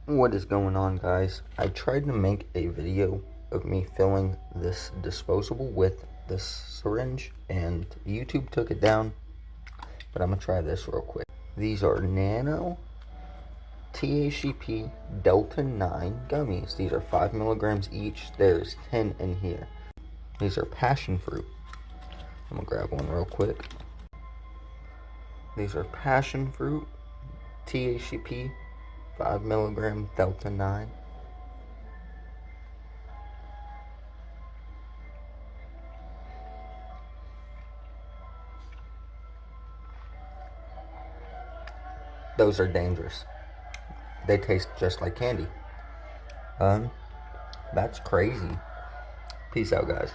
What is going on, guys? I tried to make a video of me filling this disposable with this syringe and YouTube took it down, but I'm gonna try this real quick. These are nano THCP Delta 9 gummies. These are 5 milligrams each. There's 10 in here. These are passion fruit. I'm gonna grab one real quick. These are passion fruit THCP 5 milligram Delta 9. Those are dangerous. They taste just like candy. That's crazy. Peace out, guys.